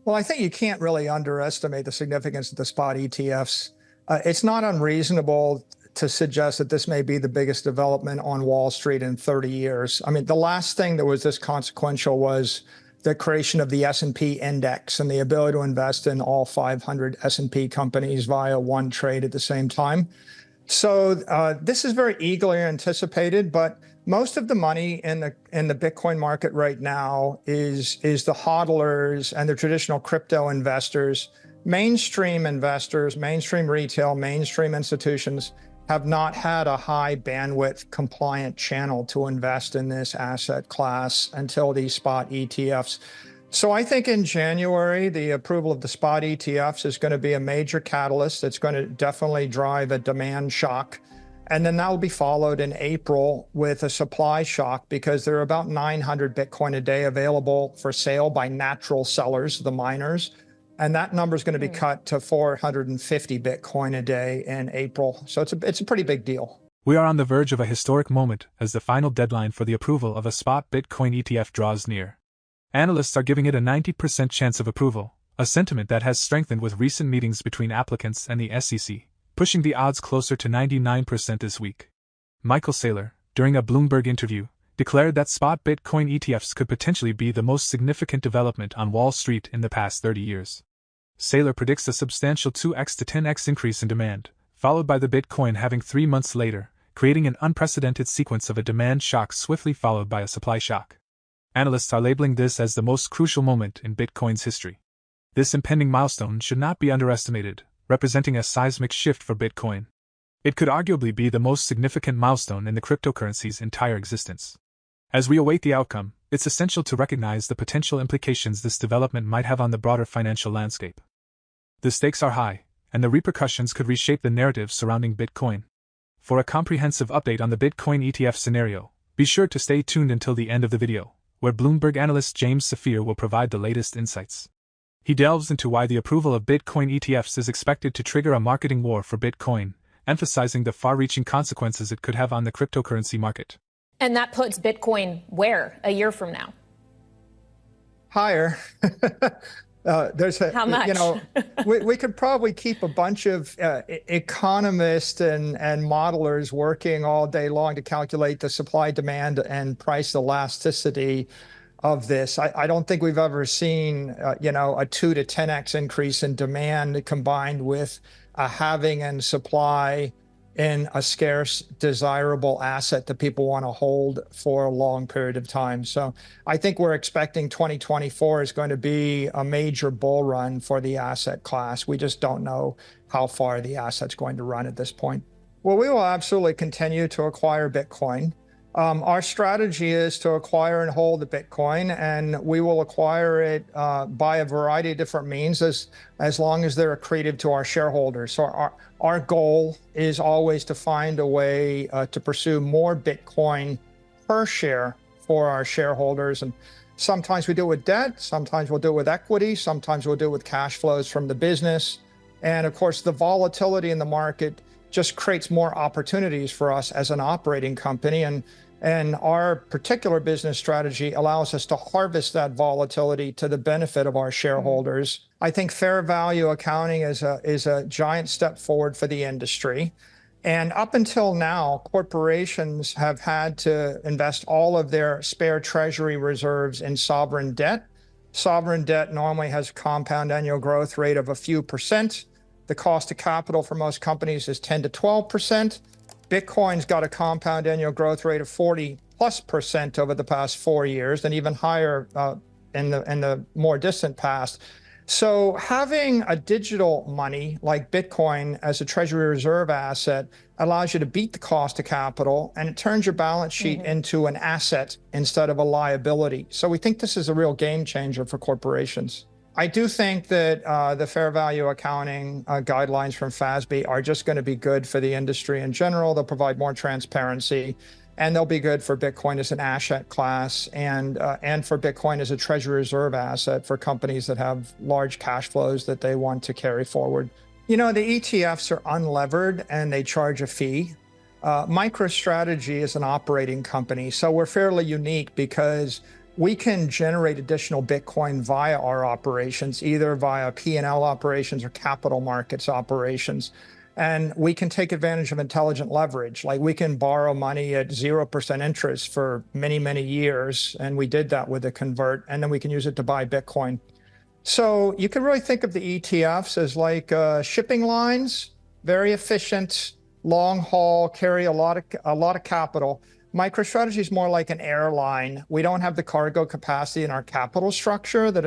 Well, I think you can't really underestimate the significance of the spot ETFs. It's not unreasonable to suggest that this may be the biggest development on Wall Street in 30 years. I mean, the last thing that was this consequential was the creation of the S&P index and the ability to invest in all 500 S&P companies via one trade at the same time. So this is very eagerly anticipated, but most of the money in the Bitcoin market right now is the hodlers and the traditional crypto investors. Mainstream investors, mainstream retail, mainstream institutions have not had a high bandwidth compliant channel to invest in this asset class until these spot ETFs. So I think in January, the approval of the spot ETFs is going to be a major catalyst. It's going to definitely drive a demand shock. And then that will be followed in April with a supply shock because there are about 900 Bitcoin a day available for sale by natural sellers, the miners. And that number is going to be cut to 450 Bitcoin a day in April. So it's a pretty big deal. We are on the verge of a historic moment as the final deadline for the approval of a spot Bitcoin ETF draws near. Analysts are giving it a 90% chance of approval, a sentiment that has strengthened with recent meetings between applicants and the SEC, pushing the odds closer to 99% this week. Michael Saylor, during a Bloomberg interview, declared that spot Bitcoin ETFs could potentially be the most significant development on Wall Street in the past 30 years. Saylor predicts a substantial 2x to 10x increase in demand, followed by the Bitcoin halving 3 months later, creating an unprecedented sequence of a demand shock swiftly followed by a supply shock. Analysts are labeling this as the most crucial moment in Bitcoin's history. This impending milestone should not be underestimated, representing a seismic shift for Bitcoin. It could arguably be the most significant milestone in the cryptocurrency's entire existence. As we await the outcome, it's essential to recognize the potential implications this development might have on the broader financial landscape. The stakes are high, and the repercussions could reshape the narrative surrounding Bitcoin. For a comprehensive update on the Bitcoin ETF scenario, be sure to stay tuned until the end of the video, where Bloomberg analyst James Saphir will provide the latest insights. He delves into why the approval of Bitcoin ETFs is expected to trigger a marketing war for Bitcoin, emphasizing the far-reaching consequences it could have on the cryptocurrency market. And that puts Bitcoin where a year from now? Higher. How much? We could probably keep a bunch of economists and modelers working all day long to calculate the supply, demand, and price elasticity of this. I don't think we've ever seen, a 2 to 10x increase in demand combined with a halving and supply in a scarce, desirable asset that people want to hold for a long period of time. So I think we're expecting 2024 is going to be a major bull run for the asset class. We just don't know how far the asset's going to run at this point. Well, we will absolutely continue to acquire Bitcoin. Our strategy is to acquire and hold the Bitcoin, and we will acquire it by a variety of different means as long as they're accretive to our shareholders. So our goal is always to find a way to pursue more Bitcoin per share for our shareholders. And sometimes we do it with debt, sometimes we'll do it with equity, sometimes we'll do it with cash flows from the business. And of course, the volatility in the market just creates more opportunities for us as an operating company. And our particular business strategy allows us to harvest that volatility to the benefit of our shareholders. I think fair value accounting is a giant step forward for the industry. And up until now, corporations have had to invest all of their spare treasury reserves in sovereign debt. Sovereign debt normally has a compound annual growth rate of a few percent. The cost of capital for most companies is 10 to 12%. Bitcoin's got a compound annual growth rate of 40+% over the past 4 years, and even higher in the more distant past. So having a digital money like Bitcoin as a treasury reserve asset allows you to beat the cost of capital, and it turns your balance sheet into an asset instead of a liability. So we think this is a real game changer for corporations. I do think that the fair value accounting guidelines from FASB are just going to be good for the industry in general. They'll provide more transparency, and they'll be good for Bitcoin as an asset class and for Bitcoin as a treasury reserve asset for companies that have large cash flows that they want to carry forward. The ETFs are unlevered and they charge a fee. MicroStrategy is an operating company, so we're fairly unique because we can generate additional Bitcoin via our operations, either via P&L operations or capital markets operations. And we can take advantage of intelligent leverage. Like we can borrow money at 0% interest for many, many years. And we did that with a convert, and then we can use it to buy Bitcoin. So you can really think of the ETFs as like shipping lines, very efficient, long haul, carry a lot of capital. MicroStrategy is more like an airline. We don't have the cargo capacity in our capital structure that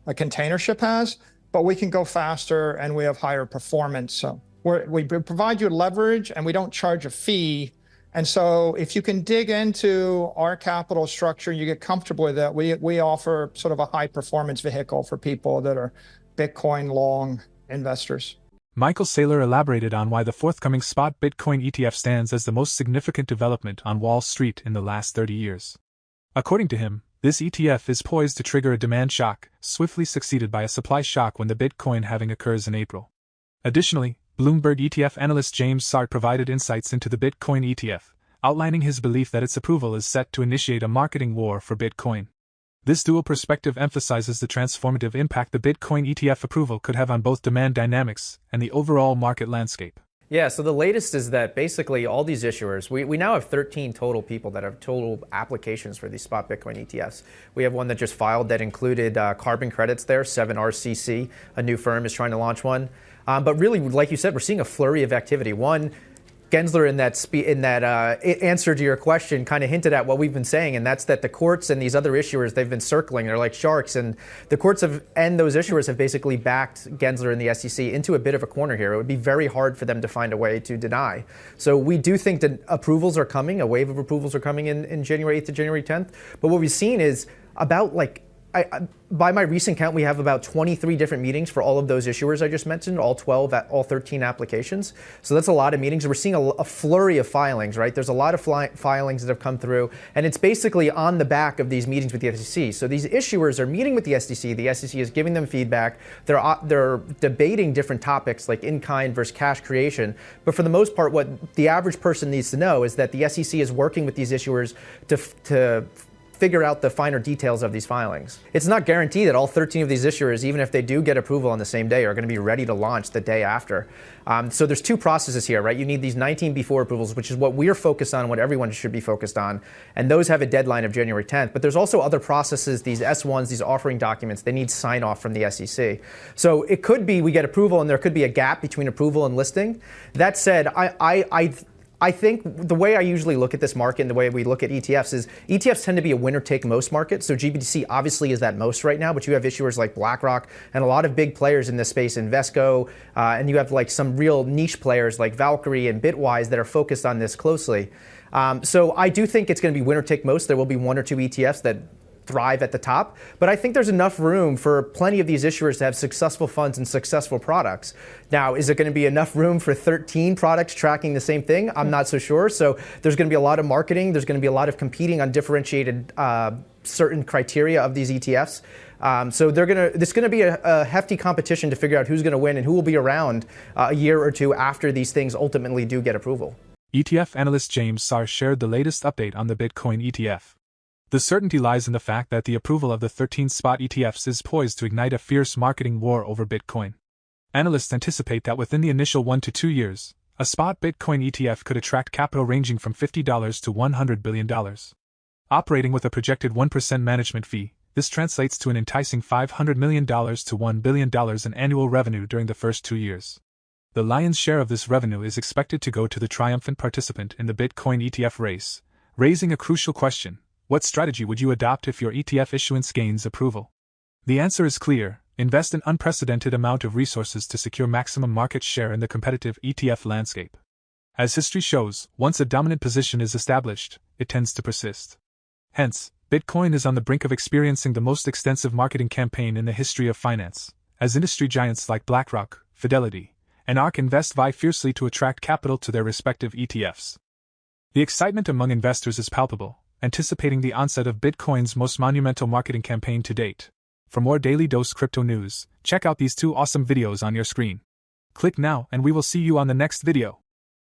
a container ship has, but we can go faster and we have higher performance. So we provide you leverage and we don't charge a fee. And so if you can dig into our capital structure, you get comfortable with that, we offer sort of a high performance vehicle for people that are Bitcoin long investors. Michael Saylor elaborated on why the forthcoming spot Bitcoin ETF stands as the most significant development on Wall Street in the last 30 years. According to him, this ETF is poised to trigger a demand shock, swiftly succeeded by a supply shock when the Bitcoin halving occurs in April. Additionally, Bloomberg ETF analyst James Sart provided insights into the Bitcoin ETF, outlining his belief that its approval is set to initiate a marketing war for Bitcoin. This dual perspective emphasizes the transformative impact the Bitcoin ETF approval could have on both demand dynamics and the overall market landscape. Yeah, so the latest is that basically all these issuers, we now have 13 total people that have total applications for these spot Bitcoin ETFs. We have one that just filed that included carbon credits there, 7RCC, a new firm is trying to launch one. But really, like you said, we're seeing a flurry of activity. One, Gensler in that answer to your question kind of hinted at what we've been saying, and that's that the courts and these other issuers, they've been circling. They're like sharks, and the courts and those issuers have basically backed Gensler and the SEC into a bit of a corner here. It would be very hard for them to find a way to deny. So we do think that approvals are coming. A wave of approvals are coming in January 8th to January 10th. But what we've seen is about by my recent count, we have about 23 different meetings for all of those issuers I just mentioned, all 13 applications. So that's a lot of meetings. We're seeing a flurry of filings, right? There's a lot of filings that have come through, and it's basically on the back of these meetings with the SEC. So these issuers are meeting with the SEC. The SEC is giving them feedback. They're debating different topics like in-kind versus cash creation. But for the most part, what the average person needs to know is that the SEC is working with these issuers to figure out the finer details of these filings. It's not guaranteed that all 13 of these issuers, even if they do get approval on the same day, are going to be ready to launch the day after. So there's two processes here, right? You need these 19 before approvals, which is what we're focused on, what everyone should be focused on. And those have a deadline of January 10th. But there's also other processes, these S1s, these offering documents, they need sign off from the SEC. So it could be we get approval and there could be a gap between approval and listing. That said, I think the way I usually look at this market and the way we look at ETFs is ETFs tend to be a winner-take-most market. So GBTC obviously is that most right now, but you have issuers like Blackrock and a lot of big players in this space, Invesco, and you have like some real niche players like Valkyrie and Bitwise that are focused on this closely. So I do think it's going to be winner-take-most. There will be one or two ETFs that thrive at the top, but I think there's enough room for plenty of these issuers to have successful funds and successful products. Now, is it going to be enough room for 13 products tracking the same thing? I'm not so sure. So there's going to be a lot of marketing. There's going to be a lot of competing on differentiated certain criteria of these ETFs. So there's going to be a hefty competition to figure out who's going to win and who will be around a year or two after these things ultimately do get approval. ETF analyst James Sart shared the latest update on the Bitcoin ETF. The certainty lies in the fact that the approval of the 13 spot ETFs is poised to ignite a fierce marketing war over Bitcoin. Analysts anticipate that within the initial 1 to 2 years, a spot Bitcoin ETF could attract capital ranging from $50 to $100 billion. Operating with a projected 1% management fee, this translates to an enticing $500 million to $1 billion in annual revenue during the first 2 years. The lion's share of this revenue is expected to go to the triumphant participant in the Bitcoin ETF race, raising a crucial question. What strategy would you adopt if your ETF issuance gains approval? The answer is clear: invest an unprecedented amount of resources to secure maximum market share in the competitive ETF landscape. As history shows, once a dominant position is established, it tends to persist. Hence, Bitcoin is on the brink of experiencing the most extensive marketing campaign in the history of finance, as industry giants like BlackRock, Fidelity, and ARK Invest vie fiercely to attract capital to their respective ETFs. The excitement among investors is palpable, anticipating the onset of Bitcoin's most monumental marketing campaign to date. For more Daily Dose Crypto news, check out these 2 awesome videos on your screen. Click now and we will see you on the next video.